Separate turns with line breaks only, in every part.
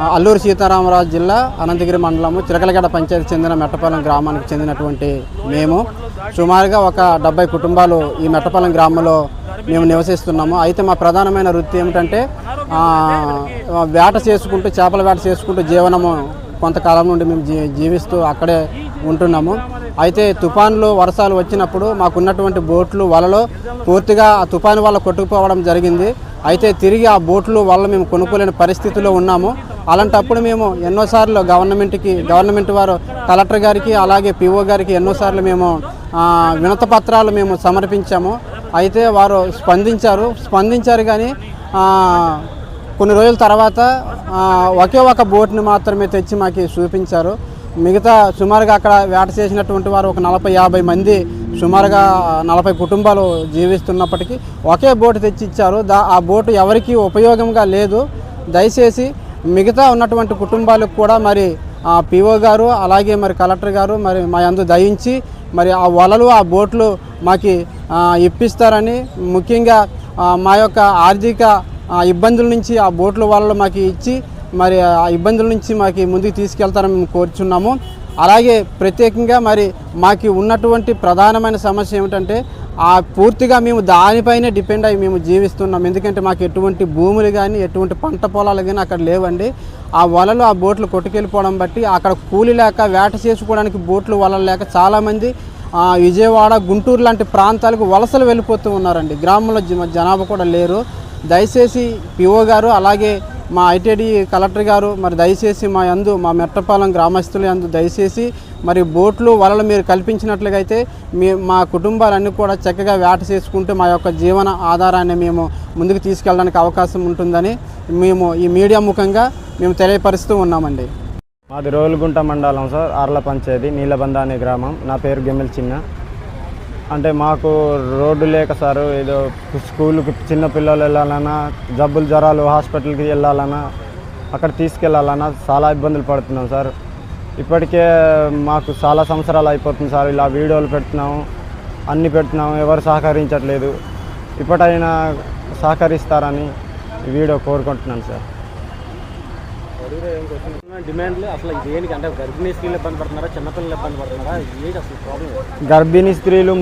అల్లూరు సీతారామరాజు జిల్లా అనంతగిరి మండలము చిలకలగడ పంచాయతీ చెందిన మెట్టపాలెం గ్రామానికి చెందినటువంటి మేము సుమారుగా ఒక 70 కుటుంబాలు ఈ మెట్టపాలెం గ్రామంలో మేము నివసిస్తున్నాము. అయితే మా ప్రధానమైన వృత్తి ఏమిటంటే వేట చేసుకుంటూ చేపల వేట చేసుకుంటూ జీవనము కొంతకాలం నుండి మేము జీవిస్తూ అక్కడే ఉంటున్నాము. అయితే తుఫాన్లు వర్షాలు వచ్చినప్పుడు మాకున్నటువంటి బోట్లు వలలో పూర్తిగా ఆ తుఫాను వల్ల కొట్టుకుపోవడం జరిగింది. అయితే తిరిగి ఆ బోట్లు వల్ల మేము కొనుక్కోలేని పరిస్థితిలో ఉన్నాము. అలాంటప్పుడు మేము ఎన్నోసార్లు గవర్నమెంట్ వారు కలెక్టర్ గారికి అలాగే పిఓ గారికి ఎన్నోసార్లు మేము వినతి పత్రాలు మేము సమర్పించాము. అయితే వారు స్పందించారు కానీ కొన్ని రోజుల తర్వాత ఒకే ఒక బోట్ని మాత్రమే తెచ్చి మాకు చూపించారు. మిగతా సుమారుగా అక్కడ వేట చేసినటువంటి వారు ఒక 40-50 మంది సుమారుగా 40 కుటుంబాలు జీవిస్తున్నప్పటికీ ఒకే బోటు తెచ్చి ఇచ్చారు. ఆ బోటు ఎవరికీ ఉపయోగంగా లేదు. దయచేసి మిగతా ఉన్నటువంటి కుటుంబాలకు కూడా మరి పిఓ గారు అలాగే మరి కలెక్టర్ గారు మరి మా యందు దయించి మరి ఆ వలలు ఆ బోట్లు మాకు ఇప్పిస్తారని, ముఖ్యంగా మా యొక్క ఆర్థిక ఇబ్బందుల నుంచి ఆ బోట్ల వలలు మాకు ఇచ్చి మరి ఆ ఇబ్బందుల నుంచి మాకు ముందుకు తీసుకెళ్తారని మేము కోరుచున్నాము. అలాగే ప్రత్యేకంగా మరి మాకు ఉన్నటువంటి ప్రధానమైన సమస్య ఏమిటంటే పూర్తిగా మేము దానిపైనే డిపెండ్ అయ్యి మేము జీవిస్తున్నాం. ఎందుకంటే మాకు ఎటువంటి భూములు కానీ ఎటువంటి పంట పొలాలు కానీ అక్కడ లేవండి. ఆ వలలు ఆ బోట్లు కొట్టుకెళ్ళిపోవడం బట్టి అక్కడ కూలి లేక వేట చేసుకోవడానికి బోట్లు వలలు లేక చాలామంది విజయవాడ గుంటూరు లాంటి ప్రాంతాలకు వలసలు వెళ్ళిపోతూ ఉన్నారండి. గ్రామంలో జనాభా కూడా లేరు. దయచేసి పిఓ గారు అలాగే మా ఐటీడీ కలెక్టర్ గారు మరి దయచేసి మా మెట్టపాలెం గ్రామస్తుల యందు దయచేసి మరి బోట్లు వలలు మీరు కల్పించినట్లుగా అయితే మా కుటుంబాలన్నీ కూడా చక్కగా వేట చేసుకుంటూ మా యొక్క జీవన ఆధారాన్ని మేము ముందుకు తీసుకెళ్ళడానికి అవకాశం ఉంటుందని మేము ఈ మీడియా ముఖంగా మేము తెలియపరుస్తూ ఉన్నామండి.
మాది రోలుగుంట మండలం సార్, ఆర్ల పంచాయతీ నీలబంద అనే గ్రామం. నా పేరు గెమ్మెల్ చిన్న. అంటే మాకు రోడ్డు లేక సార్, ఏదో స్కూల్కి చిన్న పిల్లలు వెళ్ళాలన్నా, జబ్బులు జ్వరాలు హాస్పిటల్కి వెళ్ళాలన్నా, అక్కడ తీసుకెళ్ళాలన్నా చాలా ఇబ్బందులు పడుతున్నాం సార్. ఇప్పటికే మాకు చాలా సంవత్సరాలు అయిపోతుంది సార్. ఇలా వీడియోలు పెడుతున్నాము, అన్నీ పెడుతున్నాము, ఎవరు సహకరించట్లేదు. ఇప్పటికైనా సహకరిస్తారని ఈ వీడియో కోరుకుంటున్నాను సార్.
డిమాండ్లు అసలు దేనికి అంటే గర్భిణీ స్త్రీలు ఇబ్బంది పడుతున్నారా, చిన్నపిల్లలు ఇబ్బంది పడుతున్నారా, ఏంటి అసలు ప్రాబ్లం?
గర్భిణీ స్త్రీలు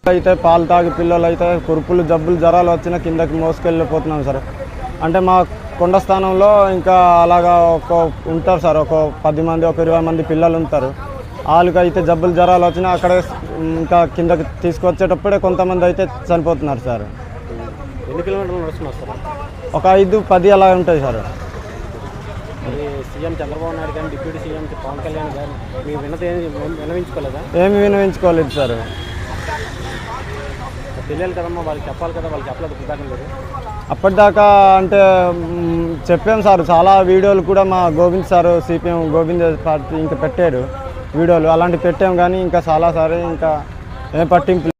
అయితే పాలు తాగి పిల్లలు అయితే కురుపులు జబ్బులు జ్వరాలు వచ్చినా కిందకి మోసుకెళ్ళిపోతున్నాం సార్. అంటే మా కొండ స్థానంలో ఇంకా అలాగా ఉంటారు సార్, ఒక 10 మంది ఒక 20 మంది పిల్లలు ఉంటారు. వాళ్ళకి అయితే జబ్బులు జ్వరాలు వచ్చినా అక్కడ ఇంకా కిందకి తీసుకొచ్చేటప్పుడే కొంతమంది అయితే చనిపోతున్నారు సార్.
ఎన్ని కిలోమీటర్లు నడుస్తున్నారు సార్?
ఒక 5-10 అలా ఉంటాయి సార్.
సీఎం చంద్రబాబు నాయుడు కానీ డిప్యూటీ సీఎం పవన్ కళ్యాణ్ కానీ మీ వినవించుకోలేదా?
ఏమి వినవించుకోలేదు సార్.
తెలియాలి కదమ్మా, వాళ్ళకి చెప్పాలి కదా, వాళ్ళు చెప్పలేదు.
అప్పటిదాకా అంటే చెప్పాం సార్. చాలా వీడియోలు కూడా మా Govind sir CPM Govind party ఇంకా పెట్టారు వీడియోలు, అలాంటివి పెట్టాం. కానీ ఇంకా చాలా సార్ ఇంకా ఏం పట్టింపు